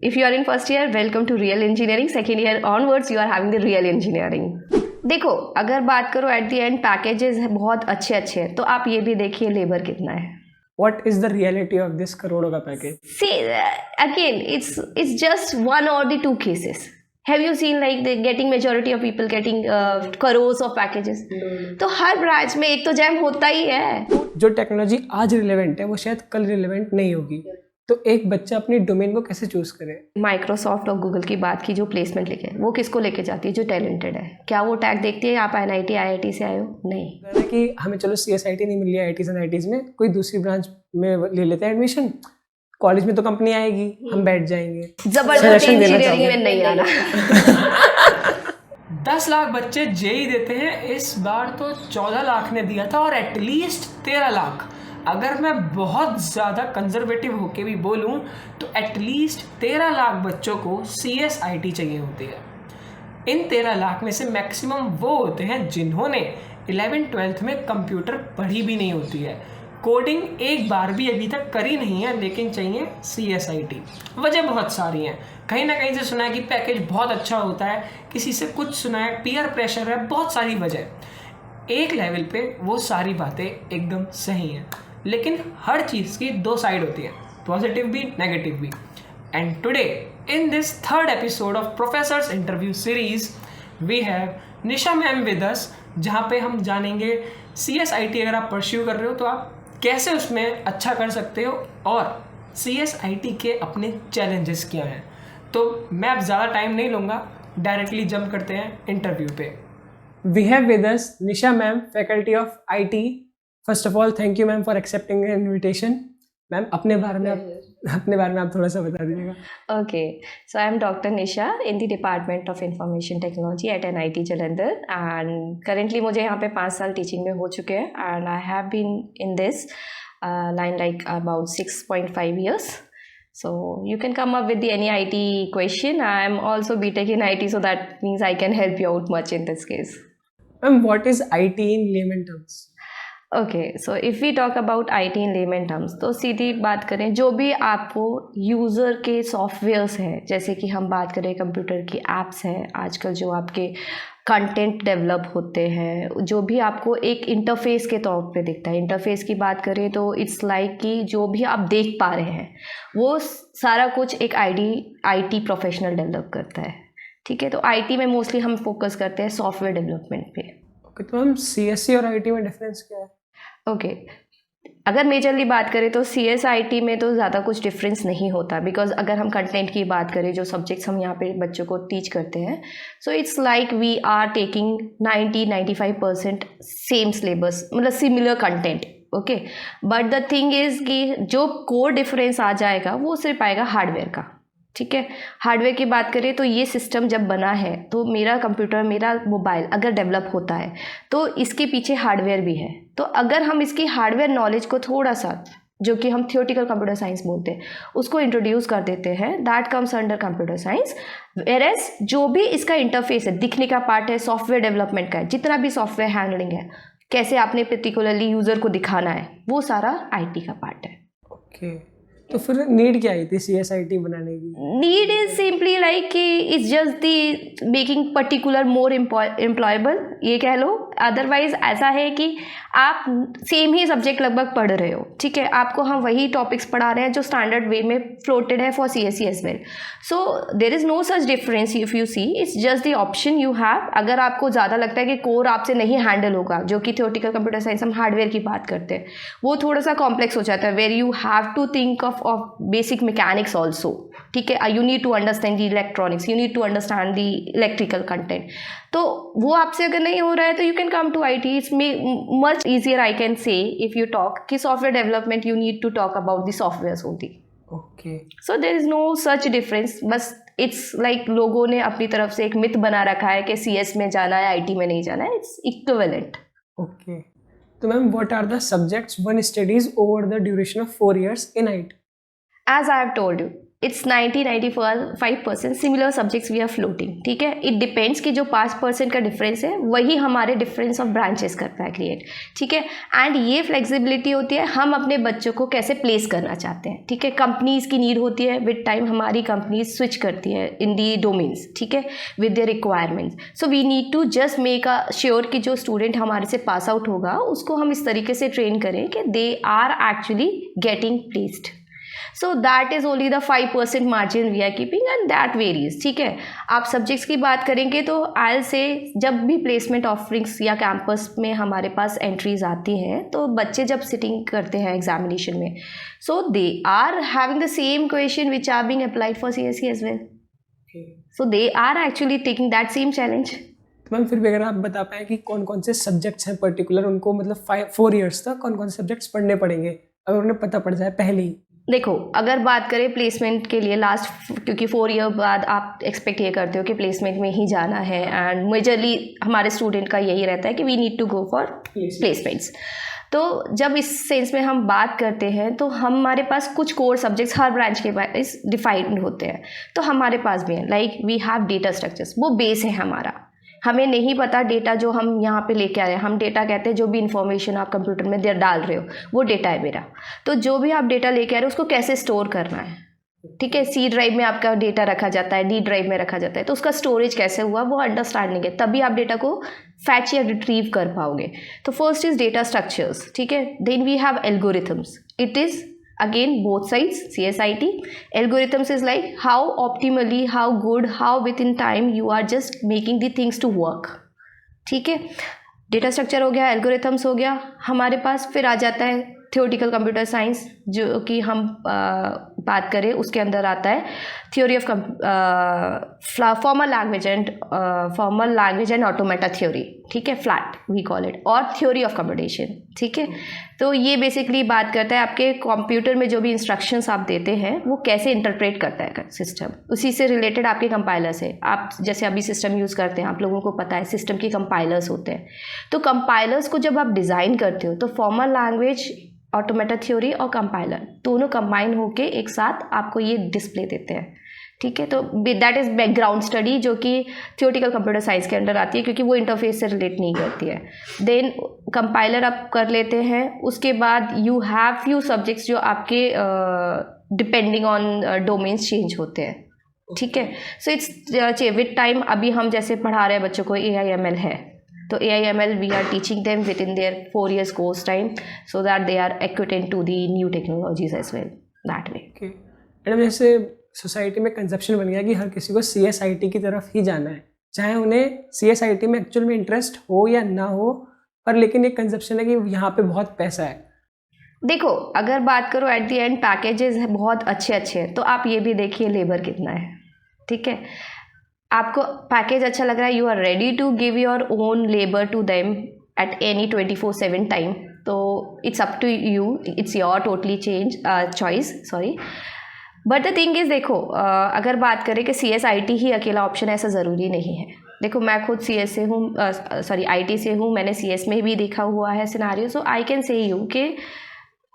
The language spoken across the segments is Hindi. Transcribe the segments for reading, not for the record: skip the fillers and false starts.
If you are in first year, welcome to real engineering. Second year onwards, you are having the real engineering. देखो, अगर बात करो एट द एंड पैकेजेस बहुत अच्छे अच्छे हैं, तो आप ये भी देखिए लेबर कितना है. What is the reality of this करोड़ों का package? See, again, it's just one or the two cases. Have you seen like the getting majority of people getting crores of packages? तो हर ब्रांच में एक तो जैम होता ही है. जो टेक्नोलॉजी आज रिलेवेंट है वो शायद कल रिलेवेंट नहीं होगी, तो एक बच्चा अपनी डोमेन को कैसे चूज करे? माइक्रोसॉफ्ट और गूगल की बात की, जो प्लेसमेंट लेके वो किसको लेके जाती है? जो टैलेंटेड है. क्या वो टैग देखती है आप NIT IIT से आए हो? नहीं. कि हमें चलो CSIT नहीं मिल रही IITs एंड IITs में, कोई दूसरी ब्रांच में ले लेते हैं एडमिशन. कॉलेज में तो कंपनी आएगी, हम बैठ जाएंगे. जबरदस्ती इंजीनियरिंग में नहीं आना. 10 लाख बच्चे जेई देते हैं, इस बार तो 14 लाख ने दिया था और एटलीस्ट 13 लाख. अगर मैं बहुत ज़्यादा कंजर्वेटिव होके भी बोलूँ तो एटलीस्ट 13 लाख बच्चों को CSIT चाहिए होती है. इन 13 लाख में से मैक्सिमम वो होते हैं जिन्होंने 11th-12th में कंप्यूटर पढ़ी भी नहीं होती है, कोडिंग एक बार भी अभी तक करी नहीं है, लेकिन चाहिए CSIT. वजह बहुत सारी हैं. कहीं ना कहीं से सुना है कि पैकेज बहुत अच्छा होता है, किसी से कुछ सुना है, पीयर प्रेशर है, बहुत सारी वजह. एक लेवल पे वो सारी बातें एकदम सही हैं, लेकिन हर चीज़ की दो साइड होती है, पॉजिटिव भी नेगेटिव भी. And today in this third episode of professors interview series we have Nisha ma'am with us, जहाँ पे हम जानेंगे CSIT अगर आप परस्यू कर रहे हो तो आप कैसे उसमें अच्छा कर सकते हो और CSIT के अपने चैलेंजेस क्या हैं. तो मैं अब ज़्यादा टाइम नहीं लूँगा, डायरेक्टली जंप करते हैं इंटरव्यू पे. We have with us Nisha ma'am, faculty of IT. First of all, thank you ma'am for accepting the invitation. Ma'am, अपने बारे में आप थोड़ा सा बता दीजिएगा. Okay, so I am Dr. Nisha in the Department of Information Technology at NIT Jalandhar, and currently मुझे यहाँ पे 5 साल टीचिंग में हो चुके हैं, and I have been in this line like about 6.5 years. So you can come up with any IT question. I am also BTech in IT, so that means I can help you out much in this case. Ma'am, what is IT in layman terms? Okay, so if we talk about IT in layman terms, तो सीधी बात करें, जो भी आपको यूज़र के सॉफ्टवेयर्स हैं, जैसे कि हम बात करें कंप्यूटर की ऐप्स हैं, आजकल जो आपके कंटेंट डेवलप होते हैं, जो भी आपको एक इंटरफेस के तौर पे दिखता है. इंटरफेस की बात करें तो इट्स लाइक कि जो भी आप देख पा रहे हैं वो सारा कुछ एक IT प्रोफेशनल डेवलप करता है. ठीक है, तो IT में मोस्टली हम फोकस करते हैं सॉफ्टवेयर डेवलपमेंट पे. ओके, तो हम CSC और IT में डिफरेंस क्या है? ओके, अगर मेजरली बात करें तो CSIT में तो ज़्यादा कुछ डिफरेंस नहीं होता, बिकॉज अगर हम कंटेंट की बात करें, जो सब्जेक्ट्स हम यहाँ पे बच्चों को टीच करते हैं, so it's like we are taking 90-95% same syllabus, मतलब similar content. Okay, but the thing is कि जो कोर डिफरेंस आ जाएगा वो सिर्फ आएगा हार्डवेयर का. ठीक है, हार्डवेयर की बात करें तो ये सिस्टम जब बना है, तो मेरा कंप्यूटर, मेरा मोबाइल अगर डेवलप होता है तो इसके पीछे हार्डवेयर भी है. तो अगर हम इसकी हार्डवेयर नॉलेज को थोड़ा सा, जो कि हम थियोरेटिकल कंप्यूटर साइंस बोलते हैं, उसको इंट्रोड्यूस कर देते हैं, that comes under computer science. Whereas जो भी इसका इंटरफेस है, दिखने का पार्ट है, सॉफ्टवेयर डेवलपमेंट का है, जितना भी सॉफ्टवेयर हैंडलिंग है, कैसे आपने पर्टिकुलरली यूज़र को दिखाना है, वो सारा IT का पार्ट है. ओके, तो फिर नीड क्या आई थी CSIT बनाने की? नीड इज सिंपली लाइक कि it's just the making particular more employable, ये कह लो. अदरवाइज ऐसा है कि आप सेम ही सब्जेक्ट लगभग पढ़ रहे हो. ठीक है, आपको हम वही टॉपिक्स पढ़ा रहे हैं जो स्टैंडर्ड वे में फ्लोटेड है for CSE as well. So there is no such difference if you see, it's just the option you have. अगर आपको ज़्यादा लगता है कि कोर आपसे नहीं हैंडल होगा, जो कि थियोरेटिकल कंप्यूटर साइंस हम हार्डवेयर की बात करते हैं, वो थोड़ा सा कॉम्प्लेक्स हो जाता है, where you have to think of basic mechanics also. ठीक है, you need to understand the electronics, you need to understand the electrical content. तो वो आपसे अगर नहीं हो रहा है तो you can come to IT. It's much easier, I can say, if you talk कि software development you need to talk about the software only. Okay, so there is no such difference. बस इट्स लाइक लोगों ने अपनी तरफ से एक मिथ बना रखा है कि CS में जाना है, IT में नहीं जाना है. It's equivalent. ओके, तो ma'am what are the subjects one studies over the duration of 4 years in IT? As I have told you, it's 90-95% similar subjects we are floating, ठीक है। इट डिपेंड्स कि जो 5% का डिफरेंस है वही हमारे डिफरेंस ऑफ ब्रांचेस करता है क्रिएट, ठीक है। एंड ये फ्लेक्सिबिलिटी होती है हम अपने बच्चों को कैसे प्लेस करना चाहते हैं, ठीक है। कंपनीज़ की नीड होती है, विद टाइम हमारी कंपनीज स्विच करती है इन दी डोमेन्स, ठीक है, with their requirements. So we need to just make sure कि जो स्टूडेंट हमारे से पास आउट होगा उसको हम इस तरीके से ट्रेन करें कि they are actually getting placed. So that is only the 5% margin we are keeping and that varies, ठीक है। आप सब्जेक्ट्स की बात करेंगे तो I'll say जब भी प्लेसमेंट ऑफरिंग्स या कैंपस में हमारे पास एंट्रीज आती हैं तो बच्चे जब सिटिंग करते हैं एग्जामिनेशन में, so they are having the same question which are being applied for CSE as well, so they are actually taking that same challenge. Ma'am फिर भी अगर आप बता पाएँ कि कौन कौन से सब्जेक्ट्स हैं पर्टिकुलर, उनको मतलब 4 ईयर्स तक कौन कौन से सब्जेक्ट्स पढ़ने पड़ेंगे अगर उन्हें पता पड़ जाए पहले ही। देखो अगर बात करें प्लेसमेंट के लिए लास्ट, क्योंकि 4 ईयर बाद आप एक्सपेक्ट ये करते हो कि प्लेसमेंट में ही जाना है एंड मेजरली हमारे स्टूडेंट का यही रहता है कि we need to go for placements. तो जब इस सेंस में हम बात करते हैं तो हमारे पास कुछ कोर सब्जेक्ट्स हर ब्रांच के पास डिफाइंड होते हैं, तो हमारे पास भी है like we have data structures, वो बेस है हमारा। हमें नहीं पता डेटा जो हम यहाँ पे लेके आ रहे हैं, हम डेटा कहते हैं जो भी इन्फॉर्मेशन आप कंप्यूटर में डाल रहे हो वो डेटा है मेरा। तो जो भी आप डेटा लेके आ रहे हो उसको कैसे स्टोर करना है, ठीक है। C ड्राइव में आपका डेटा रखा जाता है, D ड्राइव में रखा जाता है, तो उसका स्टोरेज कैसे हुआ वो अंडरस्टैंडिंग है, तभी आप डेटा को फैच या रिट्रीव कर पाओगे। तो फर्स्ट इज डेटा स्ट्रक्चर्स, ठीक है। Then we have algorithms, it is again both sides CSIT. Algorithms is like how optimally, how good, how within time you are just making the things to work, ठीक है। डेटा स्ट्रक्चर हो गया, एल्गोरिथम्स हो गया हमारे पास। फिर आ जाता है थियोरेटिकल कंप्यूटर साइंस, जो कि हम बात करें उसके अंदर आता है theory of formal language and automata theory, ठीक है, फ्लैट वी कॉल इट, और थ्योरी ऑफ कंप्यूटेशन, ठीक है। तो ये बेसिकली बात करता है आपके कंप्यूटर में जो भी इंस्ट्रक्शंस आप देते हैं वो कैसे इंटरप्रेट करता है सिस्टम, उसी से रिलेटेड आपके कंपाइलर्स है। आप जैसे अभी सिस्टम यूज़ करते हैं, आप लोगों को पता है सिस्टम के कंपाइलर्स होते हैं। तो कंपाइलर्स को जब आप डिज़ाइन करते हो तो फॉर्मल लैंग्वेज, ऑटोमेटा थ्योरी और कंपाइलर दोनों कंबाइन होके एक साथ आपको ये डिस्प्ले देते हैं, ठीक है। तो दैट इज़ बैकग्राउंड स्टडी जो कि थियोरेटिकल कंप्यूटर साइंस के अंडर आती है, क्योंकि वो इंटरफेस से रिलेट नहीं करती है। देन कंपाइलर आप कर लेते हैं, उसके बाद यू हैव फ्यू सब्जेक्ट्स जो आपके डिपेंडिंग ऑन डोमेन्स चेंज होते हैं, ठीक है। सो इट्स विद टाइम अभी हम जैसे पढ़ा रहे हैं बच्चों को AIML है, तो AIML we are teaching them within their 4 years course time so that they are acquainted to the new technologies as well that way. Okay. Madam जैसे सोसाइटी में कंसेप्शन बन गया कि हर किसी को CSIT की तरफ ही जाना है, चाहे उन्हें CSIT में एक्चुअल में इंटरेस्ट हो या ना हो, पर लेकिन एक कंसेप्शन है कि यहाँ पे बहुत पैसा है। देखो अगर बात करो एट द एंड पैकेजेस बहुत अच्छे हैं, तो आप ये भी देखिए लेबर कितना है, ठीक है। आपको पैकेज अच्छा लग रहा है, you are ready to give your own labour to them at any 24/7 time, तो it's up to you, it's your totally choice, sorry. But the thing is देखो अगर बात करें कि CSIT ही अकेला ऑप्शन है, ऐसा ज़रूरी नहीं है। देखो मैं खुद CS से हूँ, IT से हूँ, मैंने CS में भी देखा हुआ है scenario, so I can say you कि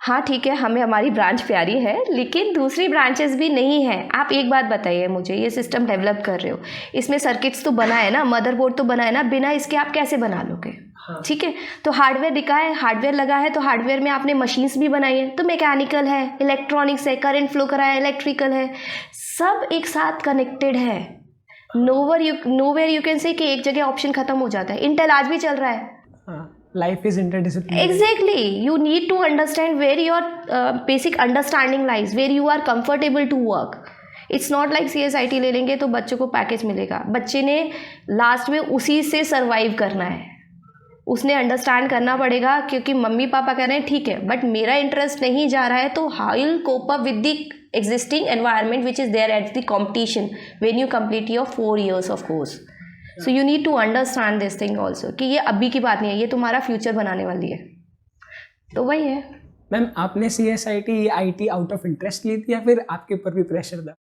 हाँ ठीक है हमें हमारी ब्रांच प्यारी है, लेकिन दूसरी ब्रांचेस भी नहीं है। आप एक बात बताइए मुझे, ये सिस्टम डेवलप कर रहे हो, इसमें सर्किट्स तो बना है ना, मदरबोर्ड तो बना है ना, बिना इसके आप कैसे बना लोगे, ठीक है। तो हार्डवेयर दिखा है, हार्डवेयर लगा है, तो हार्डवेयर में आपने मशीन्स भी बनाई है, तो मैकेनिकल है, इलेक्ट्रॉनिक्स है, करंट फ्लो करा है, इलेक्ट्रिकल है, सब एक साथ कनेक्टेड है। नोवेयर यू कैन से कि एक जगह ऑप्शन खत्म हो जाता है। इंटेल आज भी चल रहा है, Life is interdisciplinary. Exactly. You need to understand where your basic understanding lies, where you are comfortable to work. It's not like CSIT ले लेंगे तो बच्चों को पैकेज मिलेगा। बच्चे ने लास्ट में उसी से सर्वाइव करना है, उसने अंडरस्टैंड करना पड़ेगा, क्योंकि मम्मी पापा कह रहे हैं ठीक है बट मेरा इंटरेस्ट नहीं जा रहा है, तो how will cope up with the existing environment which is there at the competition when you complete your 4 years of course. So you need to understand this thing also कि ये अभी की बात नहीं है, ये तुम्हारा फ्यूचर बनाने वाली है, तो वही है। मैम आपने CSIT IT out of interest ली थी या फिर आपके ऊपर भी प्रेशर था?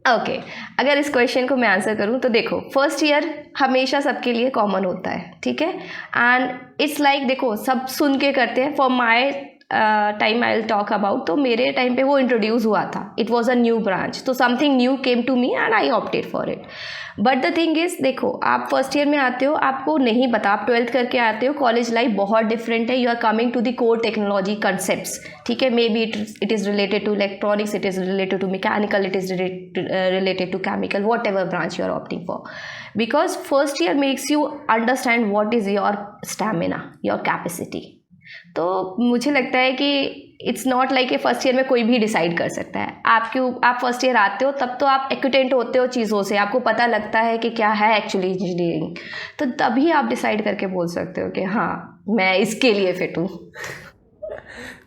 ओके अगर इस क्वेश्चन को मैं आंसर करूँ तो देखो फर्स्ट ईयर हमेशा सबके लिए कॉमन होता है, ठीक है, एंड इट्स लाइक देखो सब सुन के करते हैं। For my time I will talk about, तो मेरे टाइम पे वो इंट्रोड्यूस हुआ था, it was a new branch, तो something new came to me and I opted for it. But the thing is, देखो आप फर्स्ट ईयर में आते हो, आपको नहीं पता, आप 12th करके आते हो, कॉलेज लाइफ बहुत डिफरेंट है, you are coming to the core technology concepts, ठीक है. Maybe it is related to electronics, it is related to mechanical, it is related to chemical, whatever branch you are opting for, because first year makes you understand what is your stamina, your capacity. तो मुझे लगता है कि it's not like a first year में कोई भी डिसाइड कर सकता है. आप फर्स्ट ईयर आते हो तब तो आप एक्विटेंट होते हो चीज़ों से, आपको पता लगता है कि क्या है एक्चुअली इंजीनियरिंग, तो तभी आप डिसाइड करके बोल सकते हो कि हाँ मैं इसके लिए फिट हूँ.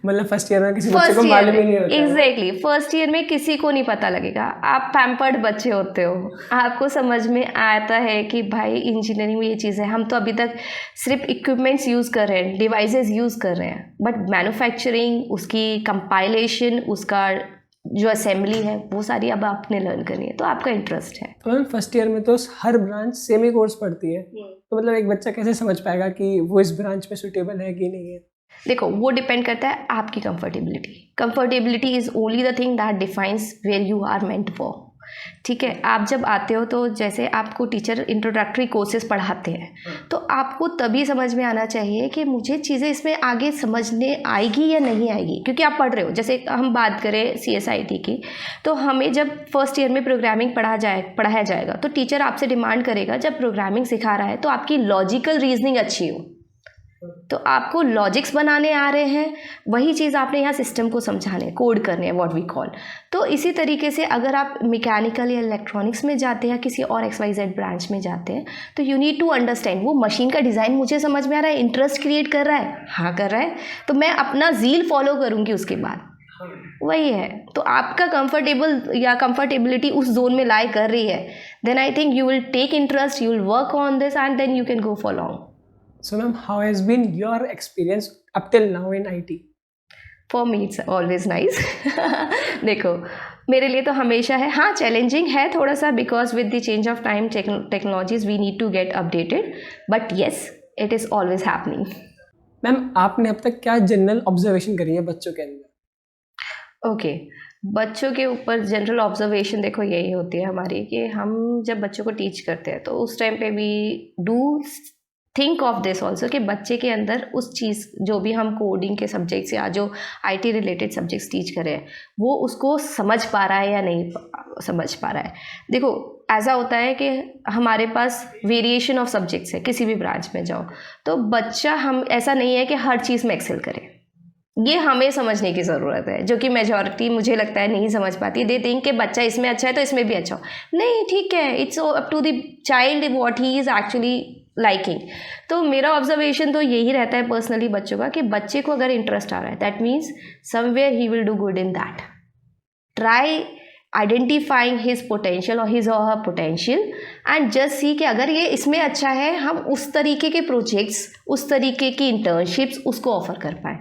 मतलब फर्स्ट ईयर में किसी बच्चे को मालूम ही नहीं होता. एग्जैक्टली, फर्स्ट ईयर में किसी को नहीं पता लगेगा, आप पैम्पर्ड बच्चे होते हो, आपको समझ में आता है कि भाई इंजीनियरिंग में ये चीज़ है. हम तो अभी तक सिर्फ इक्विपमेंट्स यूज़ कर रहे हैं, डिवाइसेस यूज़ कर रहे हैं, बट मैन्युफैक्चरिंग, उसकी कंपाइलेशन, उसका जो असेंबली है, वो सारी अब आपने लर्न करनी है, तो आपका इंटरेस्ट है. तो मैम फर्स्ट ईयर में तो हर ब्रांच सेम ही कोर्स पड़ती है, तो मतलब एक बच्चा कैसे समझ पाएगा कि वो इस ब्रांच में सूटेबल है कि नहीं है? देखो वो डिपेंड करता है आपकी comfortability is only the thing that defines where you are meant for. ठीक है, आप जब आते हो तो जैसे आपको टीचर इंट्रोडक्टरी कोर्सेज पढ़ाते हैं, तो आपको तभी समझ में आना चाहिए कि मुझे चीज़ें इसमें आगे समझने आएगी या नहीं आएगी, क्योंकि आप पढ़ रहे हो. जैसे हम बात करें CSIT की, तो हमें जब फर्स्ट ईयर में प्रोग्रामिंग पढ़ाया जाएगा, तो टीचर आपसे डिमांड करेगा, जब प्रोग्रामिंग सिखा रहा है तो आपकी लॉजिकल रीजनिंग अच्छी हो, तो आपको लॉजिक्स बनाने आ रहे हैं, वही चीज़ आपने यहाँ सिस्टम को समझाने, कोड करने हैं, व्हाट वी कॉल. तो इसी तरीके से अगर आप मैकेनिकल या इलेक्ट्रॉनिक्स में जाते हैं, किसी और XYZ ब्रांच में जाते हैं, तो यू नीड टू अंडरस्टैंड वो मशीन का डिज़ाइन मुझे समझ में आ रहा है, इंटरेस्ट क्रिएट कर रहा है, हाँ कर रहा है, तो मैं अपना ज़ील फॉलो करूँगी उसके बाद. वही है, तो आपका कंफर्टेबल या कंफर्टेबिलिटी उस जोन में लाई कर रही है, then I think you will take interest, you will work on this and then you can go for long. So ma'am, how has been your experience up till now in IT? For me it's always nice. देखो मेरे लिए तो हमेशा है, हाँ चैलेंजिंग है थोड़ा सा, because with the change of time technologies we need to get updated, but yes it is always happening. Ma'am आपने अब तक क्या जनरल ऑब्जर्वेशन करी है बच्चों के अंदर? ओके, बच्चों के ऊपर जनरल ऑब्जर्वेशन देखो यही होती है हमारी कि हम जब बच्चों को टीच करते हैं तो उस टाइम पे we do think of this also कि बच्चे के अंदर उस चीज़, जो भी हम कोडिंग के सब्जेक्ट्स या जो IT रिलेटेड सब्जेक्ट्स टीच कर रहे हैं, वो उसको समझ पा रहा है या नहीं समझ पा रहा है. देखो ऐसा होता है कि हमारे पास वेरिएशन ऑफ सब्जेक्ट्स है, किसी भी ब्रांच में जाओ तो बच्चा, हम ऐसा नहीं है कि हर चीज़ में एक्सेल करे, ये हमें समझने की ज़रूरत है, जो कि मेजॉरिटी मुझे लगता है नहीं समझ पाती है. दे थिंक कि बच्चा इसमें अच्छा है तो इसमें भी अच्छा हो. नहीं, ठीक है, it's up to the child what he is actually liking. तो मेरा ऑब्जर्वेशन तो यही रहता है पर्सनली बच्चों का कि बच्चे को अगर इंटरेस्ट आ रहा है, that means somewhere he will do good in that. Try identifying his potential और हिज और हर पोटेंशियल एंड जस्ट सी कि अगर ये इसमें अच्छा है, हम उस तरीके के प्रोजेक्ट्स, उस तरीके की इंटर्नशिप्स उसको ऑफर कर पाए.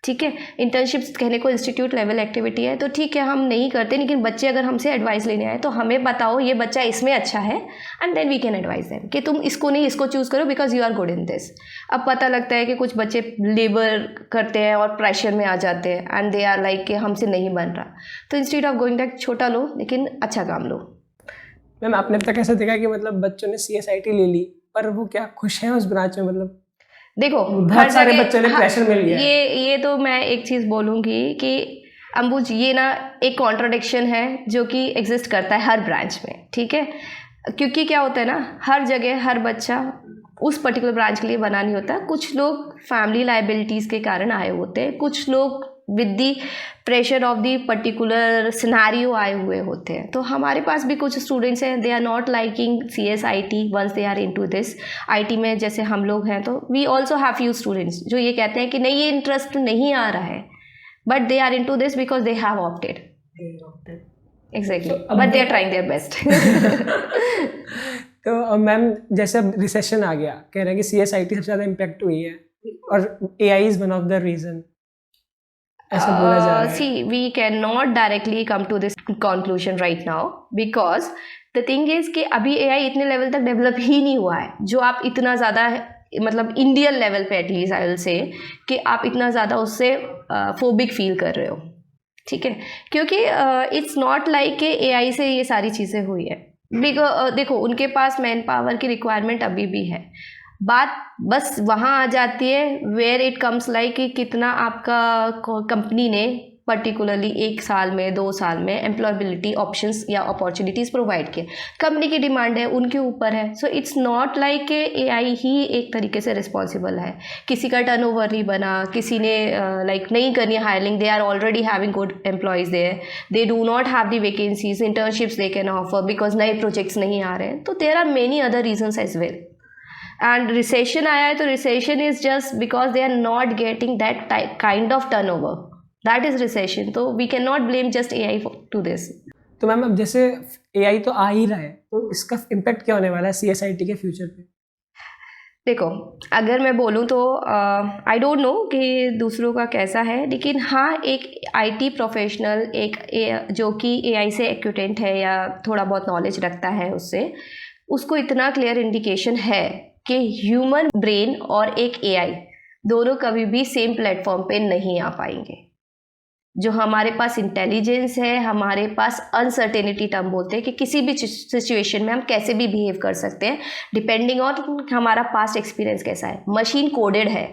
ठीक है, इंटर्नशिप्स कहने को इंस्टीट्यूट लेवल एक्टिविटी है, तो ठीक है हम नहीं करते, लेकिन बच्चे अगर हमसे एडवाइस लेने आए तो हमें बताओ ये बच्चा इसमें अच्छा है, and then we can advise them कि तुम इसको नहीं इसको चूज़ करो because you are good in this. अब पता लगता है कि कुछ बच्चे लेबर करते हैं और प्रेशर में आ जाते हैं एंड दे आर लाइक कि हमसे नहीं बन रहा, तो इंस्टेड ऑफ गोइंग दैट छोटा लो लेकिन अच्छा काम लो. मैम आपने अब तक ऐसा देखा कि मतलब बच्चों ने CSIT ले ली पर वो क्या खुश हैं उस ब्रांच में? मतलब देखो बहुत सारे बच्चों ने प्रेशर मिल गया. ये तो मैं एक चीज़ बोलूँगी कि अंबुज, ये ना एक कॉन्ट्रडिक्शन है जो कि एग्जिस्ट करता है हर ब्रांच में. ठीक है, क्योंकि क्या होता है ना, हर जगह हर बच्चा उस पर्टिकुलर ब्रांच के लिए बना नहीं होता. कुछ लोग फैमिली लाइबिलिटीज़ के कारण आए होते हैं, कुछ लोग with the pressure of the particular scenario आए हुए होते हैं. तो हमारे पास भी कुछ स्टूडेंट्स हैं, they are not liking CSIT once they are into this. IT में जैसे हम लोग हैं, तो we also have few students जो ये कहते हैं कि नहीं ये इंटरेस्ट नहीं आ रहा है, but they are into this because they have opted. Exactly, but they are trying their best. तो मैम जैसे अब रिसेशन आ गया, कह रहे हैं कि CSIT सबसे ज़्यादा इम्पैक्ट हुई है और AI is one of the reason, ऐसा बोला जा रहा है. See, we cannot directly come to this conclusion right now because the thing is कि अभी AI इतने लेवल तक डेवलप ही नहीं हुआ है जो आप इतना ज़्यादा मतलब इंडियन लेवल पे एटलीस्ट आई विल से कि आप इतना ज़्यादा उससे फोबिक फील कर रहे हो, ठीक है, क्योंकि इट्स नॉट लाइक कि एआई से ये सारी चीज़ें हुई है। देखो उनके पास मैन पावर की रिक्वायरमेंट अभी भी है, बात बस वहाँ आ जाती है वेयर इट कम्स लाइक कि कितना आपका कंपनी ने पर्टिकुलरली 1 साल में 2 साल में एम्प्लॉयबिलिटी ऑप्शंस या अपॉर्चुनिटीज़ प्रोवाइड किए। कंपनी की डिमांड है, उनके ऊपर है। सो इट्स नॉट लाइक कि एआई ही एक तरीके से रिस्पॉन्सिबल है, किसी का टर्नओवर नहीं बना, किसी ने लाइक नहीं करनी है hiring, they are already having good employees there, they do not have the vacancies, internships they can offer because नए प्रोजेक्ट्स नहीं आ रहे हैं। तो there are many other reasons as well. And recession आया है तो recession is just because they are not getting that kind of turnover, that is recession. तो we can not blame just AI to this. तो मैम अब जैसे एआई तो आ ही रहा है, तो इसका इम्पैक्ट क्या होने वाला है सीएसआईटी के फ्यूचर पे? देखो अगर मैं बोलूँ तो आई डोंट नो कि दूसरों का कैसा है, लेकिन हाँ एक आईटी प्रोफेशनल जो कि एआई से एक्यूटेंट है या थोड़ा बहुत नॉलेज रखता है उसको इतना क्लियर इंडिकेशन है कि ह्यूमन ब्रेन और एक एआई दोनों कभी भी सेम प्लेटफॉर्म पे नहीं आ पाएंगे। जो हमारे पास इंटेलिजेंस है, हमारे पास अनसर्टेनिटी टर्म बोलते हैं कि किसी भी सिचुएशन में हम कैसे भी बिहेव कर सकते हैं डिपेंडिंग ऑन हमारा पास्ट एक्सपीरियंस कैसा है। मशीन कोडेड है,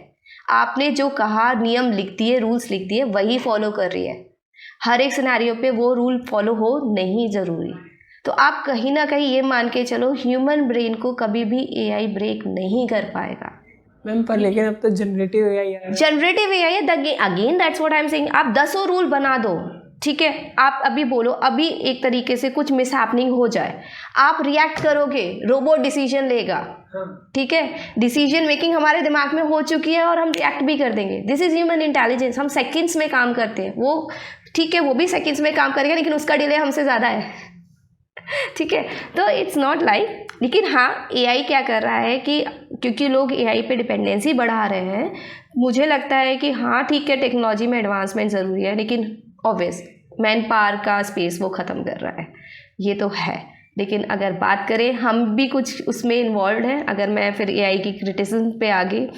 आपने जो कहा नियम लिख दिए, रूल्स लिख दिए, वही फॉलो कर रही है। हर एक सिनेरियो पे वो रूल फॉलो हो नहीं ज़रूरी। तो आप कहीं ना कहीं ये मान के चलो ह्यूमन ब्रेन को कभी भी एआई ब्रेक नहीं कर पाएगा। मैम पर लेकिन अब तो जनरेटिव एआई है। जनरेटिव एआई है, again that's what I am saying. आप 10 रूल बना दो, ठीक है, आप अभी बोलो, अभी एक तरीके से कुछ मिसहैपनिंग हो जाए, आप रिएक्ट करोगे, रोबोट डिसीजन लेगा, ठीक है, डिसीजन मेकिंग हमारे दिमाग में हो चुकी है और हम रिएक्ट भी कर देंगे। This is human intelligence. हम सेकेंड्स में काम करते हैं, वो ठीक है वो भी सेकेंड्स में काम करेगा, लेकिन उसका डिले हमसे ज़्यादा है, ठीक है। तो इट्स नॉट लाइक, लेकिन हाँ एआई क्या कर रहा है कि क्योंकि लोग एआई पे डिपेंडेंसी बढ़ा रहे हैं, मुझे लगता है कि हाँ ठीक है टेक्नोलॉजी में एडवांसमेंट ज़रूरी है, लेकिन ऑब्वियस मैन पावर का स्पेस वो ख़त्म कर रहा है, ये तो है। लेकिन अगर बात करें हम भी कुछ उसमें इन्वॉल्व हैं, अगर मैं फिर एआई की क्रिटिसिज्म पे आगे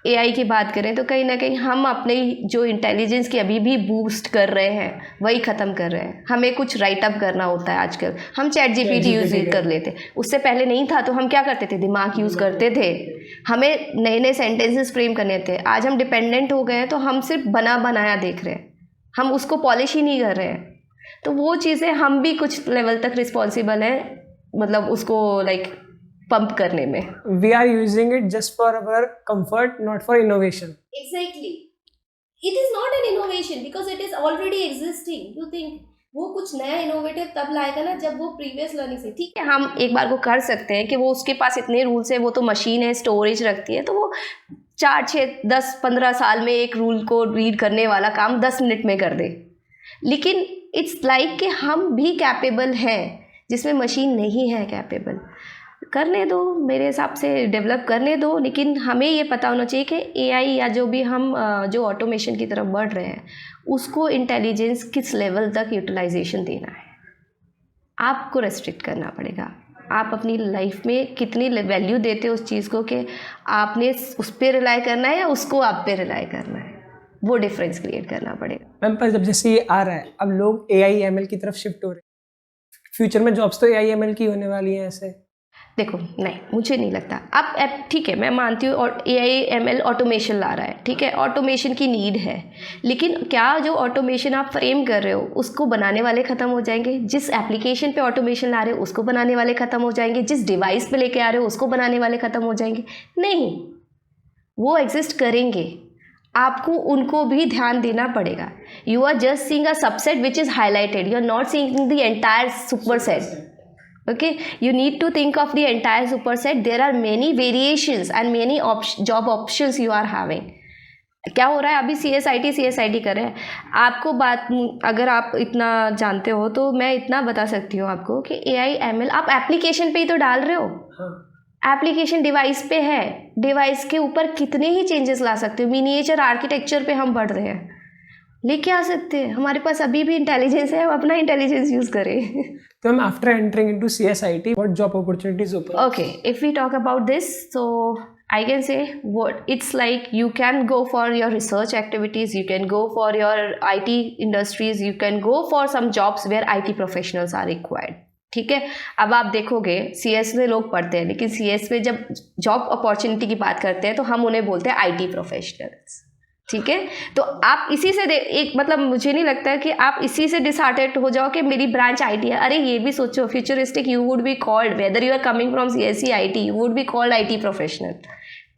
एआई की बात करें तो कहीं ना कहीं हम अपने जो इंटेलिजेंस की अभी भी बूस्ट कर रहे हैं वही ख़त्म कर रहे हैं। हमें कुछ राइट अप करना होता है, आजकल हम चैट जीपीटी यूज़ कर लेते, उससे पहले नहीं था तो हम क्या करते थे, दिमाग यूज़ करते थे, हमें नए नए सेंटेंसेस फ्रेम करने थे। आज हम डिपेंडेंट हो गए हैं तो हम सिर्फ बना बनाया देख रहे हैं, हम उसको पॉलिश ही नहीं कर रहे हैं। तो वो चीज़ें हम भी कुछ लेवल तक रिस्पॉन्सिबल हैं, मतलब उसको लाइक पंप करने में। We are using it just for our comfort, not for innovation. Exactly. It is not an innovation because it is already existing. You think वो कुछ नया इनोवेटिव तब लाएगा ना जब वो प्रीवियस लर्निंग से, ठीक है, हम एक बार को कर सकते हैं कि वो उसके पास इतने रूल्स है, वो तो मशीन है, स्टोरेज रखती है, तो वो 4, 6, 10, 15 साल में एक रूल को रीड करने वाला काम 10 मिनट में कर दे। लेकिन इट्स लाइक कि हम भी कैपेबल हैं जिसमें मशीन नहीं है कैपेबल। करने दो, मेरे हिसाब से डेवलप करने दो, लेकिन हमें ये पता होना चाहिए कि एआई या जो भी हम जो ऑटोमेशन की तरफ बढ़ रहे हैं उसको इंटेलिजेंस किस लेवल तक यूटिलाइजेशन देना है, आपको रेस्ट्रिक्ट करना पड़ेगा। आप अपनी लाइफ में कितनी वैल्यू देते हो उस चीज़ को कि आपने उस पर रिलाई करना है या उसको आप पे रिलाई करना है, वो डिफरेंस क्रिएट करना पड़ेगा। मैम पर जब जैसे ये आ रहा है, अब लोग एआई एमएल की तरफ शिफ्ट हो रहे हैं, फ्यूचर में जॉब्स तो एआई एमएल की होने वाली हैं ऐसे? देखो नहीं, मुझे नहीं लगता। अब ठीक है मैं मानती हूँ और एआई एमएल ऑटोमेशन ला रहा है, ठीक है, ऑटोमेशन की नीड है, लेकिन क्या जो ऑटोमेशन आप फ्रेम कर रहे हो उसको बनाने वाले ख़त्म हो जाएंगे? जिस एप्लीकेशन पे ऑटोमेशन ला रहे हो उसको बनाने वाले ख़त्म हो जाएंगे? जिस डिवाइस पे लेके आ रहे हो उसको बनाने वाले ख़त्म हो जाएंगे? नहीं, वो एग्जिस्ट करेंगे, आपको उनको भी ध्यान देना पड़ेगा। You are just seeing a subset which is highlighted, you are not seeing the entire superset. Okay, you need to think of the entire superset. There are many variations and many job options you are having. क्या हो रहा है अभी CSIT कर रहे हैं। आपको बात, अगर आप इतना जानते हो तो मैं इतना बता सकती हूँ आपको कि AI ML आप एप्लीकेशन पे ही तो डाल रहे हो। एप्लीकेशन डिवाइस पे है, डिवाइस के ऊपर कितने ही चेंजेस ला सकते हो। मिनिएचर आर्किटेक्चर पे हम बढ़ रहे हैं, लेके आ सकते हैं, हमारे पास अभी भी इंटेलिजेंस है, अपना इंटेलिजेंस यूज़ करें। तो after entering into CSIT, what job opportunities open? Okay, if we talk about this, so I can say what it's like. You can go for your research activities, you can go for your IT industries, you can go for some jobs where IT professionals are required. ठीक है, अब आप देखोगे CS में लोग पढ़ते हैं, लेकिन CS में जब जॉब अपॉर्चुनिटी की बात करते हैं तो हम उन्हें बोलते हैं IT प्रोफेशनल्स. ठीक है, तो आप इसी से एक मतलब मुझे नहीं लगता है कि आप इसी से डिसहार्टेड हो जाओ कि मेरी ब्रांच आईटी है. अरे ये भी सोचो, futuristic you would be called, whether you are coming from CSE IT, you would be called IT professional.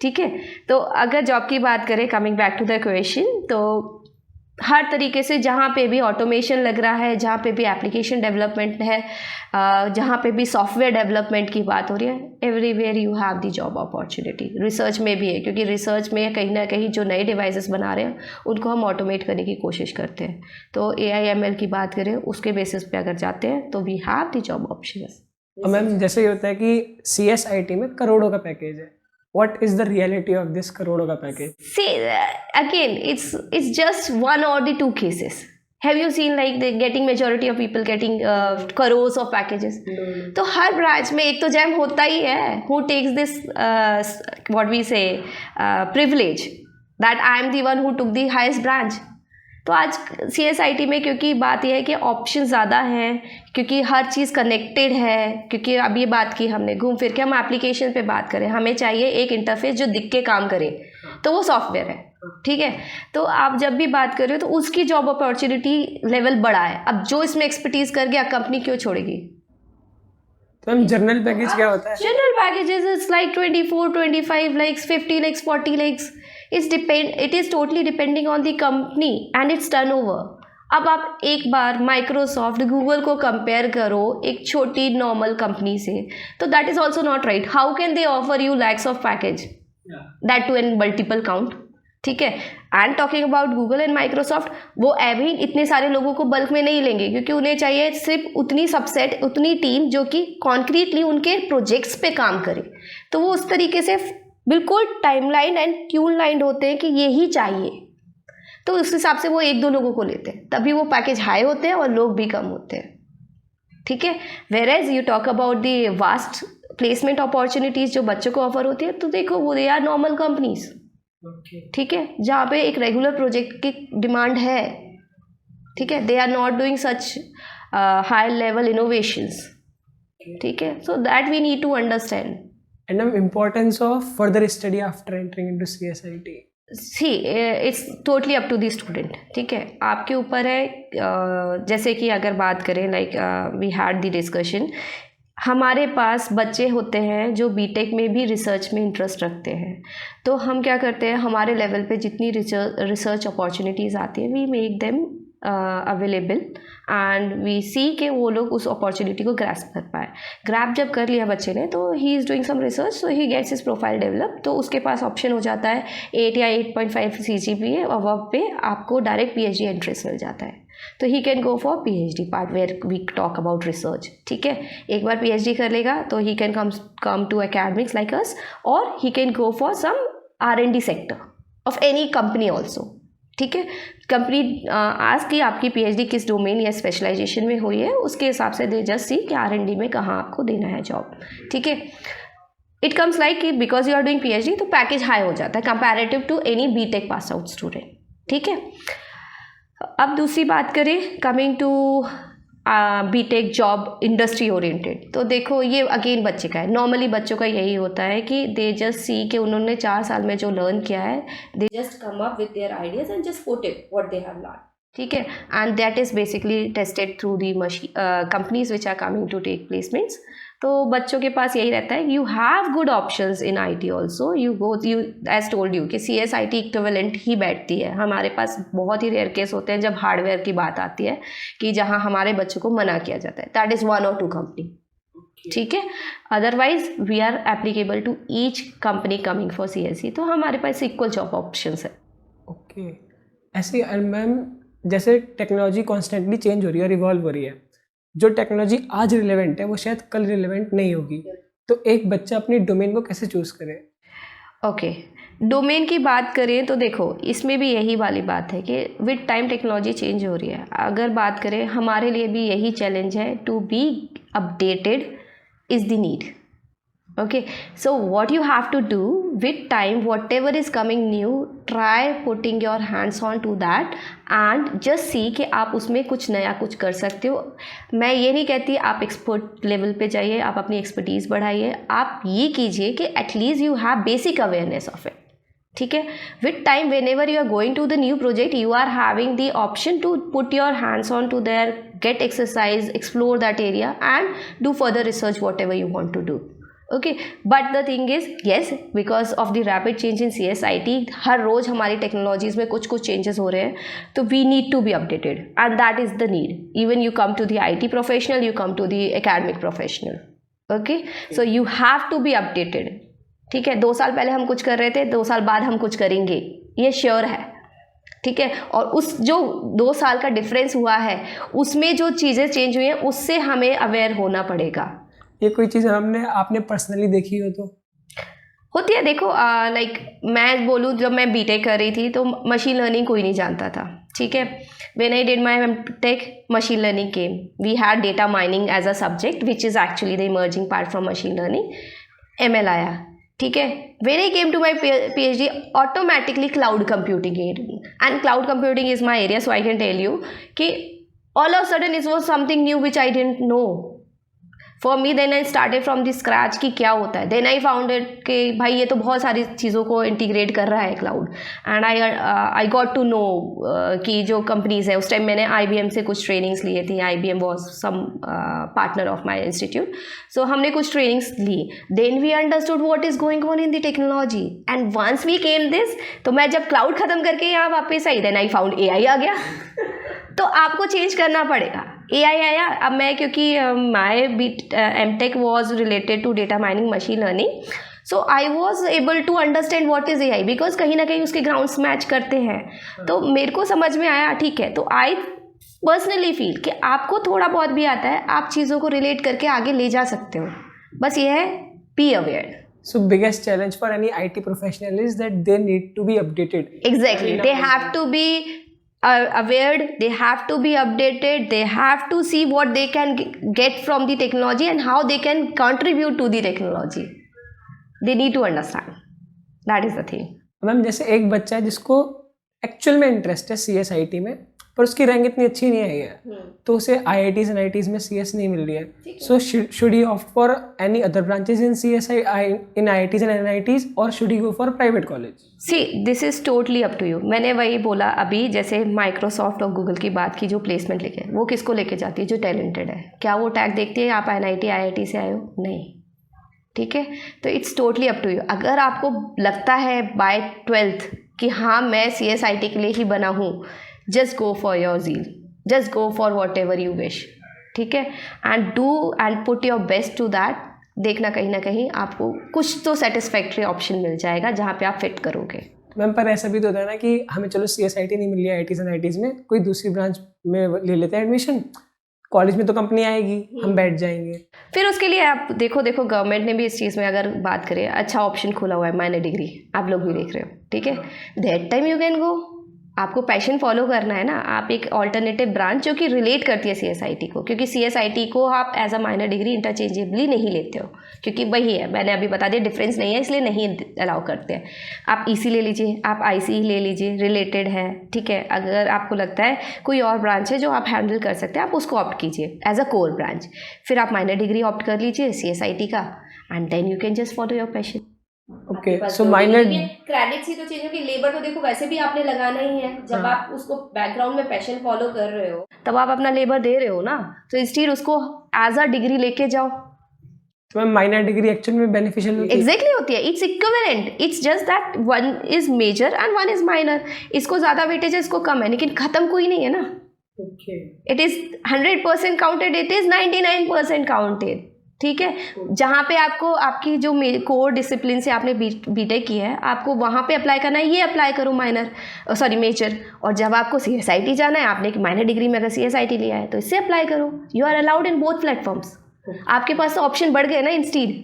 ठीक है, तो अगर जॉब की बात करें, coming back to the question, तो हर तरीके से जहाँ पे भी ऑटोमेशन लग रहा है, जहाँ पे भी एप्लीकेशन डेवलपमेंट है, जहाँ पे भी सॉफ्टवेयर डेवलपमेंट की बात हो रही है, everywhere you have the job opportunity. Research में भी है, क्योंकि रिसर्च में कहीं ना कहीं जो नए डिवाइसेस बना रहे हैं उनको हम ऑटोमेट करने की कोशिश करते हैं. तो AI/ML की बात करें, उसके बेसिस पे अगर जाते हैं तो we have the job options. Ma'am जैसे ये होता है कि CSIT में करोड़ों का पैकेज है. What is the reality of this करोड़ों का package? See, again, it's just one or the two cases. Have you seen like the getting majority of people getting crores of packages? तो हर ब्रांच में एक तो जैम होता ही है. Who takes this what we say privilege that I am the one who took the highest branch? तो आज CSIT में क्योंकि बात यह है कि ऑप्शन ज़्यादा हैं, क्योंकि हर चीज़ कनेक्टेड है, क्योंकि अब ये बात की हमने घूम फिर के, हम एप्लीकेशन पे बात करें, हमें चाहिए एक इंटरफेस जो दिख के काम करे, तो वो सॉफ्टवेयर है. ठीक है, तो आप जब भी बात कर रहे हो तो उसकी जॉब अपॉर्चुनिटी लेवल बड़ा है. अब जो इसमें एक्सपर्टीज़ कर गया, कंपनी क्यों छोड़ेगी? तो हम जनरल पैकेज क्या होता है? General packages it's like 24, 25 lakhs, 50 lakhs, 40 lakhs. It is totally depending on the company and its turnover. अब आप एक बार माइक्रोसॉफ्ट, गूगल को कंपेयर करो एक छोटी नॉर्मल कंपनी से, तो that is also not right. How can they offer you lakhs of package, that too an multiple count. ठीक है, and talking about Google and Microsoft, वो अभी इतने सारे लोगों को बल्क में नहीं लेंगे, क्योंकि उन्हें चाहिए सिर्फ उतनी सबसेट, उतनी टीम जो कि कॉन्क्रीटली उनके प्रोजेक्ट्स पे काम करे. तो वो उस तरीके से बिल्कुल टाइमलाइन एंड ट्यून लाइंड होते हैं कि यही चाहिए, तो उस हिसाब से वो एक दो लोगों को लेते हैं, तभी वो पैकेज हाई होते हैं और लोग भी कम होते हैं. ठीक है, whereas you talk about the vast placement opportunities जो बच्चों को ऑफर होती है, तो देखो वो दे आर नॉर्मल कंपनीज. ठीक है, जहाँ पे एक रेगुलर प्रोजेक्ट की डिमांड है. ठीक है, they are not doing such high level innovations. ठीक है, so that we need to understand. And the importance of further study after entering into CSIT. See, it's totally up to the student. ठीक है, आपके ऊपर है. जैसे कि अगर बात करें like we had the discussion, हमारे पास बच्चे होते हैं जो बीटेक में भी रिसर्च में इंटरेस्ट रखते हैं, तो हम क्या करते हैं, हमारे लेवल पे जितनी रिसर्च अपॉर्चुनिटीज़ आती है, we make them available and we see कि वो लोग उस अपॉर्चुनिटी को ग्रैस्प कर पाए. ग्रैप जब कर लिया बच्चे ने, तो he is doing some research, so he gets his profile develop, तो उसके पास ऑप्शन हो जाता है 8 या 8.5 CGPA और वहाँ पे आपको डायरेक्ट PhD एंट्रेंस मिल जाता है. तो he can go for PhD part where we talk about research. ठीक है, एक बार PhD कर लेगा तो he can come to academics like us, और he can go for some R&D sector of any company also. ठीक है, कंपनी आज की आपकी PhD किस डोमेन या स्पेशलाइजेशन में हुई है, उसके हिसाब से दे जस्ट सी कि R&D में कहाँ आपको देना है जॉब. ठीक है, इट कम्स लाइक कि because you are doing PhD तो पैकेज हाई हो जाता है comparative to any BTech pass out student. ठीक है, अब दूसरी बात करें, coming to BTech job industry oriented, तो देखो ये अगेन बच्चे का है. नॉर्मली बच्चों का यही होता है कि दे जस्ट सी कि उन्होंने 4 साल में जो लर्न किया है, दे just come up with their ideas and just put it what they have learned. ठीक है, and that is basically tested through the companies which are coming to take placements. तो बच्चों के पास यही रहता है, you have good options in IT also. You as told you कि CSIT इक्विवेलेंट ही बैठती है. हमारे पास बहुत ही रेयर केस होते हैं जब हार्डवेयर की बात आती है कि जहाँ हमारे बच्चों को मना किया जाता है, दैट इज़ 1 or 2 कंपनी. ठीक है, otherwise we are applicable to each company coming for CSE, तो हमारे पास इक्वल जॉब ऑप्शंस है. ओके, ऐसे मैम जैसे टेक्नोलॉजी कॉन्स्टेंटली चेंज हो रही है, रिवॉल्व हो रही है, जो टेक्नोलॉजी आज रिलेवेंट है वो शायद कल रिलेवेंट नहीं होगी, तो एक बच्चा अपनी डोमेन को कैसे चूज़ करे? ओके, डोमेन की बात करें तो देखो इसमें भी यही वाली बात है कि विद टाइम टेक्नोलॉजी चेंज हो रही है. अगर बात करें, हमारे लिए भी यही चैलेंज है, to be updated is the need. Okay, so what you have to do with time, whatever is coming new, try putting your hands on to that and just see कि आप उसमें कुछ नया कुछ कर सकते हो. मैं ये नहीं कहती आप एक्सपर्ट लेवल पे जाइए, आप अपनी एक्सपर्टीज़ बढ़ाइए, आप ये कीजिए कि at least you have basic awareness of it. ठीक है, with time whenever you are going to the new project you are having the option to put your hands on to there, get exercise, explore that area and do further research whatever you want to do. Okay, but the thing is yes, because of the rapid change in CSIT हर रोज़ हमारी टेक्नोलॉजीज़ में कुछ कुछ चेंजेस हो रहे हैं, तो we need to be updated and that is the need. Even you come to the IT professional, you come to the academic professional. Okay, so you have to be updated. ठीक है, 2 साल पहले हम कुछ कर रहे थे, 2 साल बाद हम कुछ करेंगे, ये श्योर है. ठीक है, और उस जो 2 साल का डिफरेंस हुआ है उसमें जो चीज़ें चेंज हुई हैं उससे हमें अवेयर होना पड़ेगा. ये कोई चीज़ आपने पर्सनली देखी हो तो होती है. देखो लाइक मैं बोलूँ, जब मैं BTech कर रही थी तो मशीन लर्निंग कोई नहीं जानता था. ठीक है, when I did my MTech machine learning came. We had data mining as a subject which is actually the emerging part from machine learning. ML आया. ठीक है, when I came to my PhD automatically cloud computing and cloud computing is my area. So I can tell you कि all of sudden it was something new which I didn't know. For me then I started from the scratch कि क्या होता है. देन आई फाउंड इट कि भाई ये तो बहुत सारी चीज़ों को इंटीग्रेट कर रहा है cloud. And I got to know कि जो कंपनीज़ है, उस टाइम मैंने IBM से कुछ ट्रेनिंग्स लिए थी. IBM was some partner of my institute. So हमने कुछ ट्रेनिंग्स ली. Then we understood what is going on in the technology and once we came this. तो मैं जब क्लाउड ख़त्म करके यहाँ वापस आई, देन आई फाउंड AI आ गया. तो आपको चेंज करना पड़ेगा. AI आया. अब मैं क्योंकि my MTech was related to data mining machine learning, so I was able to understand what is AI because कहीं ना कहीं उसके ग्राउंड्स मैच करते हैं. तो मेरे को समझ में आया. ठीक है, तो आई पर्सनली फील कि आपको थोड़ा बहुत भी आता है, आप चीज़ों को रिलेट करके आगे ले जा सकते हो. बस ये है, be aware. So biggest challenge for any IT professional is that they need to be updated. Exactly, they have to be aware, they have to be updated, they have to see what they can get from the technology and how they can contribute to the technology. They need to understand. That is the thing. Ma'am, जैसे एक बच्चा है जिसको एक्चुअल में इंटरेस्ट है CSIT में, पर उसकी रैंक इतनी अच्छी नहीं आई है, तो उसे IITs and IITs में CS नहीं मिल रही है. So should he opt for any other branches in CSI in IITs and NITs or should he go for private college? See, this is totally up to you. मैंने वही बोला अभी, जैसे माइक्रोसॉफ्ट और गूगल की बात की, जो प्लेसमेंट लेके, वो किसको लेके जाती है? जो टैलेंटेड है. क्या वो टैग देखती है आप NIT IIT से आए हो? नहीं. ठीक है, तो it's totally up to you. अगर आपको लगता है बाय 12th कि हाँ मैं CSIT के लिए ही बना हूँ, just go for your zeal, just go for whatever you wish. ठीक है, and do and put your best to that. देखना कहीं ना कहीं आपको कुछ तो सेटिस्फैक्ट्री ऑप्शन मिल जाएगा जहाँ पे आप फिट करोगे. मैम, पर ऐसा भी तो होता है ना कि हमें चलो CSIT नहीं मिल रही है IITs and IITs में, कोई दूसरी ब्रांच में ले लेते हैं एडमिशन. कॉलेज में तो कंपनी आएगी, हम बैठ जाएंगे. फिर उसके लिए आप देखो गवर्नमेंट ने भी इस चीज़ में अगर बात करें, अच्छा ऑप्शन खुला हुआ है माइनर डिग्री, आप लोग भी देख रहे हो. ठीक है, दैट टाइम यू कैन गो. आपको पैशन फॉलो करना है ना, आप एक ऑल्टरनेटिव ब्रांच जो कि रिलेट करती है CSIT को, क्योंकि CSIT को आप as a minor degree interchangeably नहीं लेते हो, क्योंकि वही है, मैंने अभी बता दिया डिफरेंस नहीं है, इसलिए नहीं अलाउ करते हैं. आप EC ले लीजिए, आप IC ले लीजिए, रिलेटेड है. ठीक है, अगर आपको लगता है कोई और ब्रांच है जो आप हैंडल कर सकते हैं, आप उसको ऑप्ट कीजिए एज अ कोर ब्रांच. फिर आप माइनर डिग्री ऑप्ट कर लीजिए CSIT का and then you can just follow your passion. Okay, so minor credits ही तो चेंज होगी. लेबर तो देखो वैसे भी आपने लगाना ही है. जब आप उसको बैकग्राउंड में पैशन फॉलो कर रहे हो, तब आप अपना लेबर दे रहे हो ना, तो इंस्टीड उसको एज अ डिग्री लेके जाओ. तो मैम, माइनर डिग्री एक्चुअल में बेनिफिशियल होती है. एग्जैक्टली होती है. It's equivalent. It's just that one is major and one is minor. इसको ज़्यादा वेटेज है, इसको कम है, लेकिन ख़त्म कोई नहीं है ना. It is 100% counted, it is 99% counted. ठीक है, जहाँ पे आपको आपकी जो कोर डिसिप्लिन से आपने BTech की है, आपको वहाँ पे अप्लाई करना है, ये अप्लाई करो मेजर. और जब आपको CSIT जाना है, आपने माइनर डिग्री में अगर CSIT लिया है तो इससे अप्लाई करो. You are allowed in both platforms. आपके पास ऑप्शन बढ़ गए ना इंस्टीड.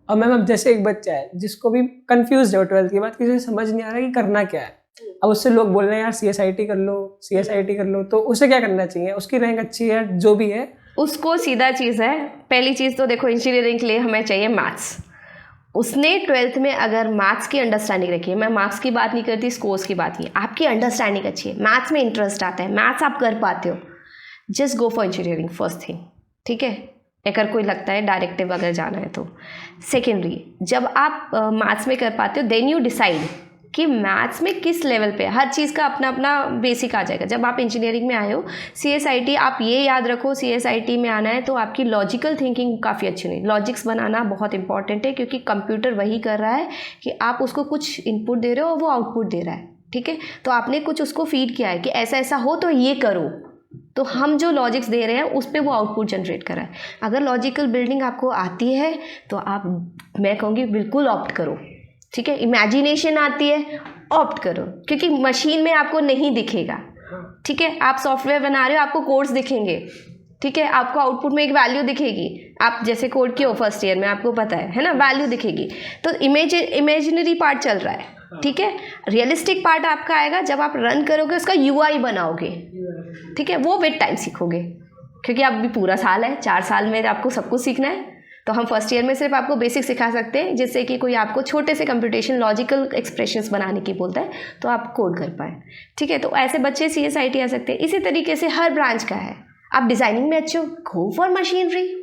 और मैम, अब जैसे एक बच्चा है जिसको भी कंफ्यूज है 12th के बाद, किसी समझ नहीं आ रहा कि करना क्या है, अब उससे लोग बोल रहे हैं यार CSIT कर लो, तो उसे क्या करना चाहिए? उसकी रैंक अच्छी है जो भी है, उसको सीधा चीज़ है, पहली चीज़ तो देखो इंजीनियरिंग के लिए हमें चाहिए मैथ्स। उसने 12th में अगर मैथ्स की अंडरस्टैंडिंग रखी है, मैं मार्क्स की बात नहीं करती, स्कोर्स की बात नहीं, आपकी अंडरस्टैंडिंग अच्छी है, मैथ्स में इंटरेस्ट आता है, मैथ्स आप कर पाते हो, just go for engineering first thing, ठीक है। अगर कोई लगता है डायरेक्टिव अगर जाना है तो। सेकेंडरी, जब आप मैथ्स में कर पाते हो देन यू डिसाइड कि मैथ्स में किस लेवल पे, हर चीज़ का अपना अपना बेसिक आ जाएगा। जब आप इंजीनियरिंग में आए हो, CSIT आप ये याद रखो, CSIT में आना है तो आपकी लॉजिकल थिंकिंग काफ़ी अच्छी नहीं, लॉजिक्स बनाना बहुत इंपॉर्टेंट है, क्योंकि कंप्यूटर वही कर रहा है कि आप उसको कुछ इनपुट दे रहे हो और वो आउटपुट दे रहा है, ठीक है। तो आपने कुछ उसको फीड किया है कि ऐसा ऐसा हो तो ये करो, तो हम जो लॉजिक्स दे रहे हैं उस पर वो आउटपुट जनरेट कर रहा है। अगर लॉजिकल बिल्डिंग आपको आती है तो आप, मैं कहूँगी बिल्कुल ऑप्ट करो, ठीक है। इमेजिनेशन आती है, ऑप्ट करो, क्योंकि मशीन में आपको नहीं दिखेगा, ठीक है। आप सॉफ्टवेयर बना रहे हो, आपको कोड्स दिखेंगे, ठीक है, आपको आउटपुट में एक वैल्यू दिखेगी, आप जैसे कोड किए हो फर्स्ट ईयर में, आपको पता है ना, वैल्यू दिखेगी। तो इमेजिनरी पार्ट चल रहा है, ठीक है। रियलिस्टिक पार्ट आपका आएगा जब आप रन करोगे, उसका UI बनाओगे, ठीक है। वो विद टाइम सीखोगे, क्योंकि अब भी पूरा साल है, 4 साल में आपको सब कुछ सीखना है। तो हम फर्स्ट ईयर में सिर्फ आपको बेसिक सिखा सकते हैं, जिससे कि कोई आपको छोटे से कंप्यूटेशन लॉजिकल एक्सप्रेशंस बनाने की बोलता है तो आप कोड कर पाए, ठीक है। तो ऐसे बच्चे CSIT आ सकते हैं। इसी तरीके से हर ब्रांच का है। आप डिज़ाइनिंग में अच्छे हो, गो फॉर मशीनरी।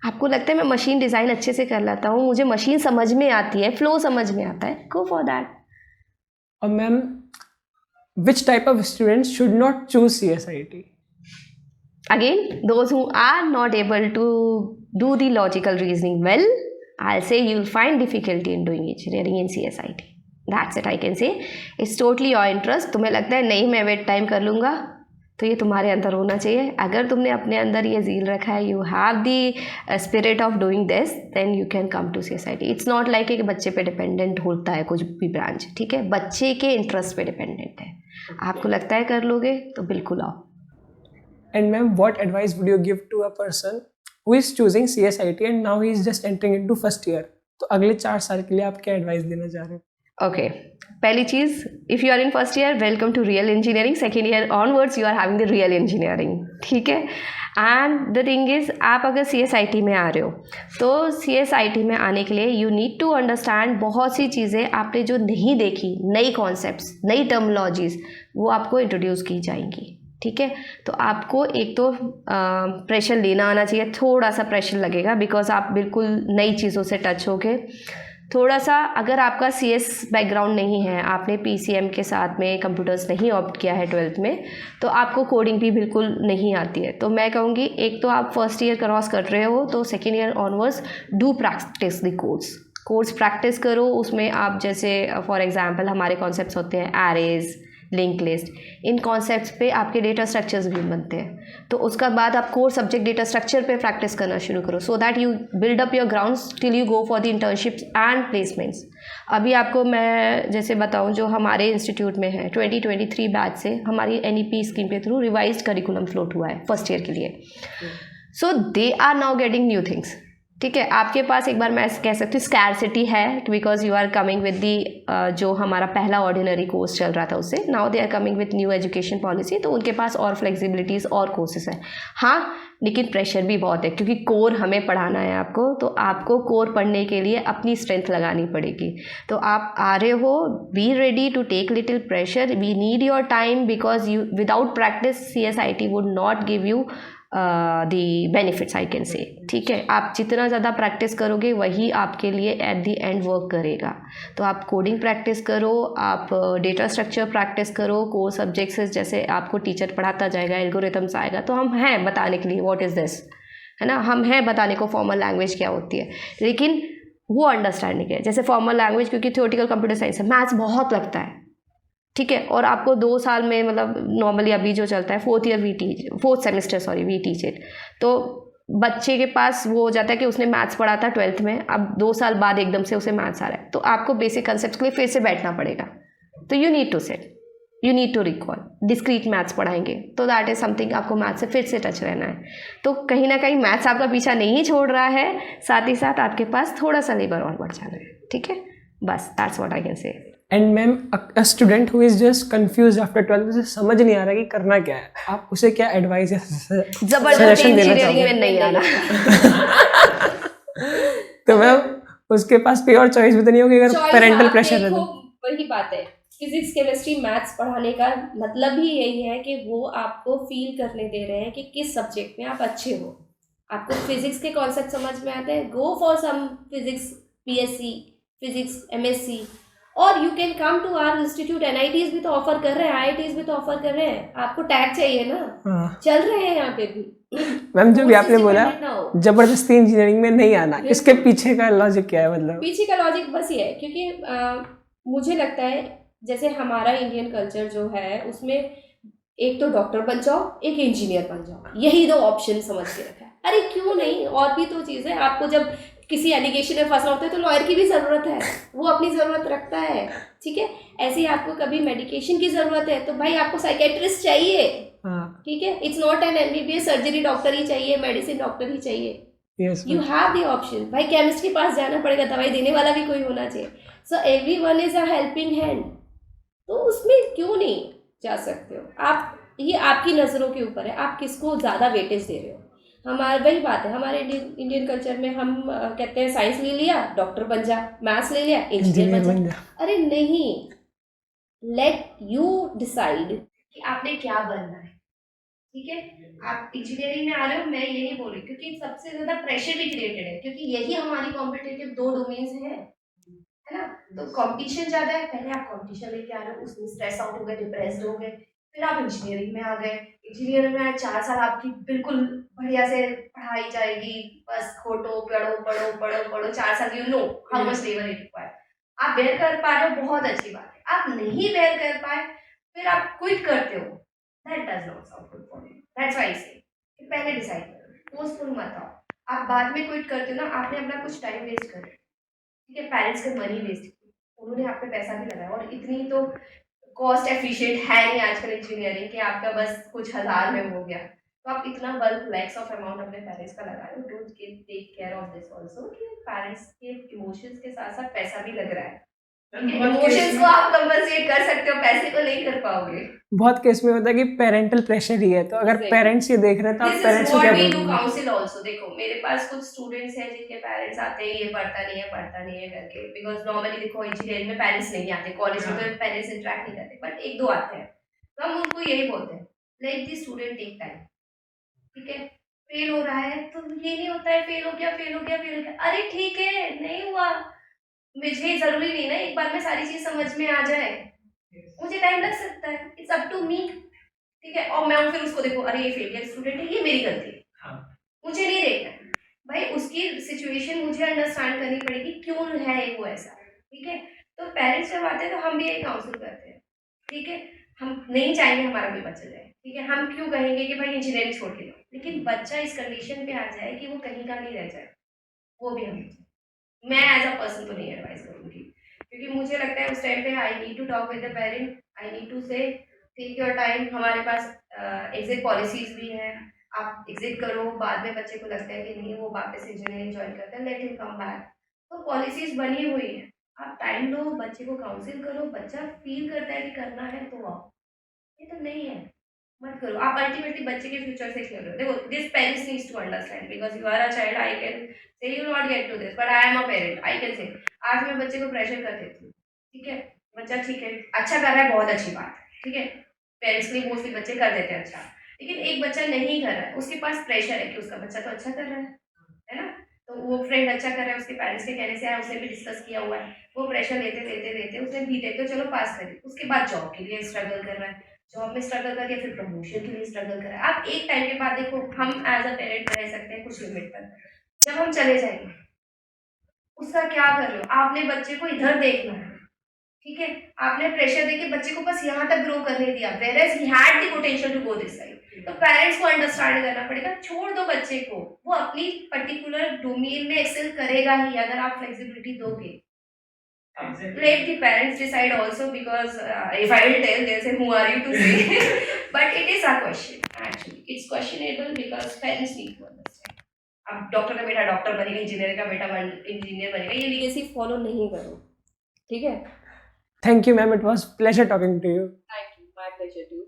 आपको लगता है मैं मशीन डिज़ाइन अच्छे से कर लेता हूँ, मुझे मशीन समझ में आती है, फ्लो समझ में आता है, गो फॉर दैट। और ma'am, which type of students should not choose CSIT? Again, those who are not able to do the logical reasoning well, I'll say you'll find difficulty in doing engineering in CSIT. That's it I can say. It's totally your interest. तुम्हें लगता है नहीं मैं वेट टाइम कर लूँगा, तो ये तुम्हारे अंदर होना चाहिए। अगर तुमने अपने अंदर ये ज़ील रखा है, you have the spirit of doing this, then you can come to CSIT. It's not like कि बच्चे पे डिपेंडेंट होता है कुछ भी ब्रांच, ठीक है। बच्चे के इंटरेस्ट पे डिपेंडेंट है। आपको लगता है कर लोगे तो बिल्कुल आओ। And ma'am, what advice would you give to a person who is choosing CSIT and now he is just entering into first year? तो अगले 4 साल के लिए आप क्या एडवाइस देना चाह रहे हैं? ओके, पहली चीज़, if you are in first year, welcome to real engineering. Second year onwards you are having the real engineering, ठीक है। एंड द थिंग इज़, आप अगर CSIT में आ रहे हो तो CSIT में आने के लिए यू नीड टू अंडरस्टैंड बहुत सी चीज़ें आपने जो नहीं देखी, नई कॉन्सेप्ट्स, नई टर्मिनोलॉजीज़, वो आपको इंट्रोड्यूस की जाएंगी, ठीक है। तो आपको एक तो प्रेशर लेना आना चाहिए, थोड़ा सा प्रेशर लगेगा बिकॉज आप बिल्कुल नई चीज़ों से टच होगे। थोड़ा सा, अगर आपका CS बैकग्राउंड नहीं है, आपने PCM के साथ में कंप्यूटर्स नहीं ऑप्ट किया है 12th में, तो आपको कोडिंग भी बिल्कुल नहीं आती है। तो मैं कहूँगी एक तो आप फर्स्ट ईयर क्रॉस कर रहे हो तो second year onwards do practice the codes practice करो। उसमें आप जैसे फॉर एग्जांपल हमारे कॉन्सेप्ट्स होते हैं एरेज, लिंक लिस्ट, इन कॉन्सेप्ट्स पे आपके डेटा स्ट्रक्चर्स भी बनते हैं। तो उसका बाद आप कोर सब्जेक्ट डेटा स्ट्रक्चर पे प्रैक्टिस करना शुरू करो, so that you build up your grounds till you go for the internships and placements. अभी आपको मैं जैसे बताऊं, जो हमारे इंस्टीट्यूट में है 2023 बैच से हमारी NEP स्कीम के थ्रू रिवाइज्ड करिकुलम फ्लोट हुआ है फर्स्ट ईयर के लिए। So they are now getting new things, ठीक है। आपके पास एक बार मैं कह सकती हूँ स्कैरसिटी है, because you are coming with the जो हमारा पहला ऑर्डिनरी कोर्स चल रहा था उससे, now they are coming with new education policy, तो उनके पास और फ्लेक्सिबिलिटीज़ और कोर्सेज हैं। हाँ, लेकिन प्रेशर भी बहुत है, क्योंकि कोर हमें पढ़ाना है आपको, तो आपको कोर पढ़ने के लिए अपनी स्ट्रेंथ लगानी पड़ेगी। तो आप आ रहे हो, be ready to take little pressure, we need your time, because you without practice CSIT would not give you the benefits I can say, ठीक है। आप जितना ज़्यादा प्रैक्टिस करोगे वही आपके लिए एट दी एंड वर्क करेगा। तो आप कोडिंग प्रैक्टिस करो, आप डेटा स्ट्रक्चर प्रैक्टिस करो, कोर सब्जेक्ट्स जैसे आपको टीचर पढ़ाता जाएगा, एल्गोरिथम्स आएगा, तो हम हैं बताने के लिए व्हाट इज़ दिस, है ना, हम हैं बताने को फॉर्मल लैंग्वेज क्या होती है, लेकिन वो अंडरस्टैंडिंग है। जैसे फॉर्मल लैंग्वेज, क्योंकि थ्योरेटिकल कंप्यूटर साइंस है, मैथ्स बहुत लगता है, ठीक है। और आपको 2 साल में, मतलब नॉर्मली अभी जो चलता है fourth semester we teach it, तो बच्चे के पास वो हो जाता है कि उसने मैथ्स पढ़ा था 12th में, अब 2 साल बाद एकदम से उसे मैथ्स आ रहा है, तो आपको बेसिक कंसेप्ट के लिए फिर से बैठना पड़ेगा। तो you need to set, you need to recall, discrete maths पढ़ाएंगे, तो दैट इज़ समथिंग, आपको मैथ्स से फिर से टच रहना है। तो कहीं ना कहीं मैथ्स आपका पीछा नहीं छोड़ रहा है, साथ ही साथ आपके पास थोड़ा सा लेबर और बढ़ जाना है, ठीक है। बस दैट्स व्हाट आई कैन से। And ma'am a student who is just confuse after 12th, उसे समझ नहीं आ रहा कि करना क्या है, आप उसे क्या एडवाइस या जबरदस्ती सजेशन देना इंजीनियरिंग चाहोगे? में नहीं आना। तो मैम उसके पास कोई और चॉइस भी तो नहीं होगी अगर Choice पेरेंटल आप प्रेशर है देखो, तो? वही बात है, फिजिक्स केमिस्ट्री मैथ्स पढ़ाने का मतलब ही यही है कि वो आपको फील करने दे रहे हैं कि किस सब्जेक्ट में आप अच्छे हो। आपको फिजिक्स के कॉन्सेप्ट समझ में आते हैं, go for some physics BSc, physics MSc, और you can come to our institute. NITs भी तो ऑफर कर रहे हैं, आईआईटीज भी तो ऑफर कर रहे हैं। आपको टैग चाहिए ना, हाँ चल रहे हैं यहाँ पे भी। मैम जो भी Courses आपने बोला dependent ना हो। जबरदस्ती इंजीनियरिंग में नहीं आना, बिल्कुल। इसके पीछे का लॉजिक क्या है मतलब? पीछे का लॉजिक बस ये है, क्योंकि मुझे लगता है जैसे हमारा इंडियन कल्चर जो है उसमें एक तो डॉक्टर बन जाओ, एक इंजीनियर बन जाओ, यही दो ऑप्शन समझ के रखा है। अरे क्यों नहीं, और भी तो चीज़ है। आपको जब किसी एलिगेशन में फंसना होता है तो लॉयर की भी ज़रूरत है, वो अपनी ज़रूरत रखता है, ठीक है। ऐसे ही आपको कभी मेडिकेशन की ज़रूरत है तो भाई आपको साइकेट्रिस्ट चाहिए, हाँ ठीक है। It's not an MBBS surgery doctor ही चाहिए, मेडिसिन डॉक्टर ही चाहिए। Yes you have the option. भाई केमिस्ट के पास जाना पड़ेगा, दवाई देने वाला भी कोई होना चाहिए। So every one is a helping hand, तो उसमें क्यों नहीं जा सकते हो आप। ये आपकी नज़रों के ऊपर है, आप किसको ज़्यादा वेटेज दे रहे हो। हमारा वही बात है, हमारे इंडियन कल्चर में हम कहते हैं साइंस ले लिया डॉक्टर बन जा, मैथ्स ले लिया इंजीनियर बन जा। अरे नहीं, लेट यू डिसाइड कि आपने क्या बनना है, ठीक है। आप इंजीनियरिंग में आ रहे हो, मैं ये नहीं बोल रही, क्योंकि सबसे ज्यादा प्रेशर भी क्रिएटेड है, क्योंकि यही हमारी कॉम्पिटिटिव दो डोमेन्स हैं, है ना। तो कंपटीशन ज्यादा है, पहले आप कंपटीशन लेके आ रहे हो, उसमें स्ट्रेस आउट हो गए, डिप्रेस्ड हो गए, फिर आप इंजीनियरिंग में आ गए। इंजीनियरिंग में आए 4 साल आपकी बिल्कुल बढ़िया से पढ़ाई जाएगी, बस खोटो पढ़ो पढ़ो पढ़ो पढ़ो 4 साल, you know how much labour it require. आप बेयर कर पा रहे हो, बहुत अच्छी बात है। आप नहीं बेयर कर पाए, फिर आप क्विट करते हो, that does not sound good for me. That's why I say कि पहले डिसाइड करो, पोस्टपोन मत आओ। आप बाद में क्विट करते हो ना, आपने अपना कुछ टाइम वेस्ट कर, ठीक है, पेरेंट्स का मनी वेस्ट किया, उन्होंने आप पे पैसा भी लगाया, और इतनी तो कॉस्ट एफिशिएंट है नहीं आजकल इंजीनियरिंग कि आपका बस कुछ हज़ार में हो गया। तो आप इतना बल्क लैक्स ऑफ अमाउंट अपने पेरेंट्स का लगा रहे हो, don't take care of this also कि पेरेंट्स के इमोशंस के साथ साथ पैसा भी लग रहा है। इमोशंस को आप कंपनसेट कर सकते हो, पैसे को नहीं कर पाओगे। बहुत केस में होता है कि पेरेंटल प्रेशर ही है, तो अगर Exactly. पेरेंट्स ये देख रहे हैं तो आप This is पेरेंट्स को what क्या we do बोलोगे? counsel also। देखो मेरे पास कुछ स्टूडेंट्स हैं जिनके पेरेंट्स आते हैं ये पढ़ता नहीं है पढ़ता नहीं है करके, बिकॉज नॉर्मली देखो इंजीनियरिंग में पेरेंट्स नहीं आते, कॉलेज में तो पेरेंट्स इंटरेक्ट नहीं करते, बट 1-2 आते हैं, तो हम उनको यही बोलते हैं, let the student take time, ठीक है। फेल हो रहा है तो ये नहीं होता है फेल हो गया फेल हो गया फेल हो गया, अरे ठीक है नहीं हुआ, मुझे जरूरी नहीं ना एक बार में सारी चीज समझ में आ जाए, मुझे टाइम लग सकता है, इट्स अप टू मी, ठीक है। और मैं फिर उसको देखो, अरे ये फेलियर स्टूडेंट है, ये मेरी गलती है, मुझे नहीं देखना है भाई, उसकी सिचुएशन मुझे अंडरस्टैंड करनी पड़ेगी क्यों है वो ऐसा, ठीक है। तो पेरेंट्स जब आते हैं तो हम भी यही काउंसिल करते हैं, ठीक है। हम नहीं चाहेंगे हमारा कोई बच्चा जाए, ठीक है, हम क्यों कहेंगे कि भाई इंजीनियरिंग छोड़ के दो, लेकिन बच्चा इस कंडीशन पे आ जाए कि वो कहीं का नहीं रह जाए, वो भी हम, मैं एज अ पर्सन तो नहीं एडवाइस करूँगी, क्योंकि मुझे लगता है उस टाइम पे I need to talk with the parent, I need to say take your time. हमारे पास एग्जिट पॉलिसीज भी हैं, आप एग्जिट करो, बाद में बच्चे को लगता है कि नहीं वो वापस इंजीनियरिंग ज्वाइन करते हैं, लेट हिम कम बैक, तो पॉलिसीज बनी हुई है, आप टाइम लो, बच्चे को काउंसिल करो, बच्चा फील करता है कि करना है तो आओ, ये तो नहीं है मत करो। आप अल्टीमेटली बच्चे के फ्यूचर से खेल रहे हो। देखो this parents needs to understand, because you are a child, I can say you not get to this, but I am a parent, I can say आज मैं बच्चे को प्रेशर कर देती हूँ, ठीक है, बच्चा ठीक है अच्छा कर रहा है, बहुत अच्छी बात है, ठीक है, पेरेंट्स के लिए मोस्टली बच्चे कर देते हैं अच्छा, लेकिन एक बच्चा नहीं कर रहा है, उसके पास प्रेशर है कि उसका बच्चा तो अच्छा कर रहा है ना, तो वो फ्रेंड अच्छा कर रहा है, उसके पेरेंट्स के कहने से आया, उसने भी डिस्कस किया हुआ है, वो प्रेशर लेते लेते लेते उसने बीटेक तो चलो पास कर दी, उसके बाद जॉब के लिए स्ट्रगल कर रहा है, जॉब में स्ट्रगल करके फिर प्रमोशन के लिए स्ट्रगल कर रहा है। आप एक टाइम के बाद देखो, हम एज अ पेरेंट रह सकते हैं कुछ लिमिट पर, जब हम चले जाएंगे उसका क्या कर रहे हो, आपने बच्चे को इधर देखना है, ठीक है, आपने प्रेशर देके बच्चे को बस यहाँ तक ग्रो करने दिया, whereas he had the potential to go this side, तो पेरेंट्स को अंडरस्टैंड करना पड़ेगा, छोड़ दो बच्चे को, वो अपनी पर्टिकुलर डोमेन में एक्सेल करेगा ही अगर आप फ्लेक्सिबिलिटी दोगे। Let the parents decide also, because if I will tell, they'll say, who are you to say? But it is a question, actually. It's questionable because parents need to understand. अब डॉक्टर का बेटा डॉक्टर बनेगा, इंजीनियर का बेटा इंजीनियर बनेगा, ये लीगेसी फॉलो नहीं करो, ठीक है। Thank you ma'am, it was pleasure talking to you. Thank you. My pleasure too.